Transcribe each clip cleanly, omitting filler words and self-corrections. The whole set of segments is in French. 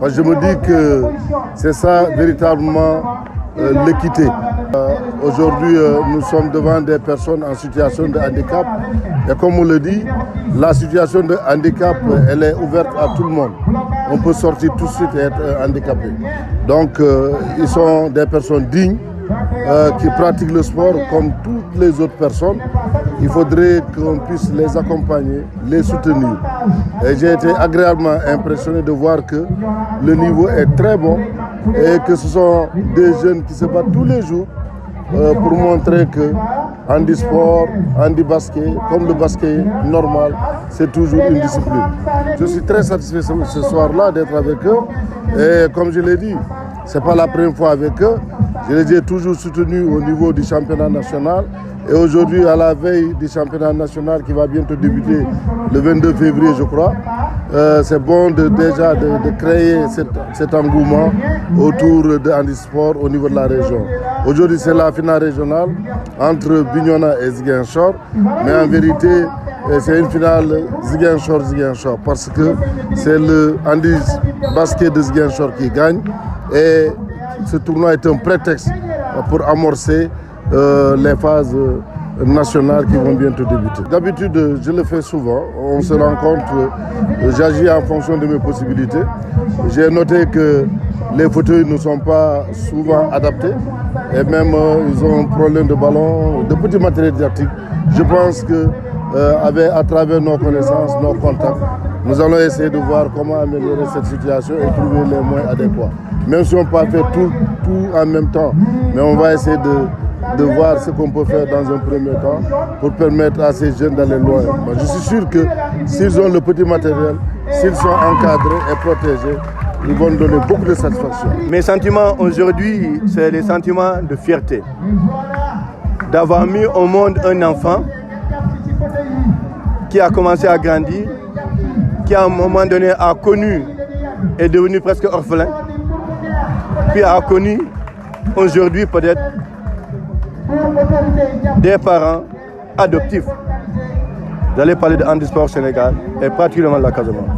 Moi, je me dis que c'est ça véritablement l'équité. Aujourd'hui, nous sommes devant des personnes en situation de handicap. Et comme on le dit, la situation de handicap, elle est ouverte à tout le monde. On peut sortir tout de suite et être handicapé. Donc, ils sont des personnes dignes qui pratiquent le sport comme toutes les autres personnes. Il faudrait qu'on puisse les accompagner, les soutenir. Et j'ai été agréablement impressionné de voir que le niveau est très bon et que ce sont des jeunes qui se battent tous les jours pour montrer que handisport, handibasket, comme le basket normal, c'est toujours une discipline. Je suis très satisfait ce soir-là d'être avec eux. Et comme je l'ai dit, ce n'est pas la première fois avec eux. Je les ai toujours soutenus au niveau du championnat national. Et aujourd'hui, à la veille du championnat national qui va bientôt débuter le 22 février, je crois, c'est bon déjà de créer cet engouement autour de handisport au niveau de la région. Aujourd'hui, c'est la finale régionale entre Bignona et Ziguinchor. Mais en vérité, c'est une finale Ziguinchor-Ziguinchor parce que c'est le handibasket de Ziguinchor qui gagne. Et ce tournoi est un prétexte pour amorcer les phases nationales qui vont bientôt débuter. D'habitude, je le fais souvent. On se rencontre, j'agis en fonction de mes possibilités. J'ai noté que les fauteuils ne sont pas souvent adaptés et même ils ont un problème de ballon, de petits matériels didactiques. Je pense que à travers nos connaissances, nos contacts, nous allons essayer de voir comment améliorer cette situation et trouver les moyens adéquats. Même si on ne peut pas faire tout en même temps, mais on va essayer de voir ce qu'on peut faire dans un premier temps pour permettre à ces jeunes d'aller loin. Moi, je suis sûr que s'ils ont le petit matériel, s'ils sont encadrés et protégés, ils vont donner beaucoup de satisfaction. Mes sentiments aujourd'hui, c'est les sentiments de fierté. D'avoir mis au monde un enfant qui a commencé à grandir, qui à un moment donné a connu, est devenu presque orphelin, puis a connu aujourd'hui peut-être des parents adoptifs. Vous allez parler de handisport Sénégal et particulièrement de la Casamance.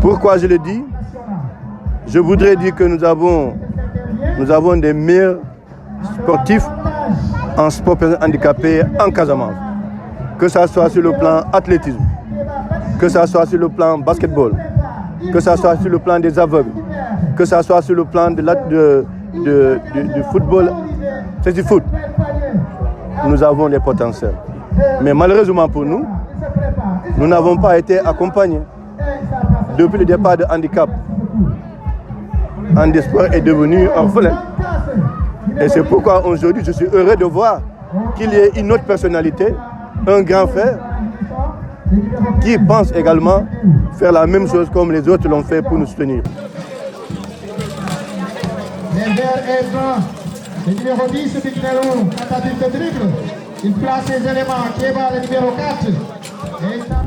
Pourquoi je le dis? Je voudrais dire que nous avons des meilleurs sportifs en sport handicapé en Casamance. Que ce soit sur le plan athlétisme, que ce soit sur le plan basketball, que ce soit sur le plan des aveugles, que ce soit sur le plan du football, c'est du foot. Nous avons les potentiels. Mais malheureusement pour nous, nous n'avons pas été accompagnés. Depuis le départ de handicap, handisport est devenu orphelin. Et c'est pourquoi aujourd'hui je suis heureux de voir qu'il y ait une autre personnalité, un grand frère, qui pense également faire la même chose comme les autres l'ont fait pour nous soutenir. Les verts et blancs, le numéro 10, Bignelou, tentative de dribble. Il place les éléments. Kéba, le numéro 4.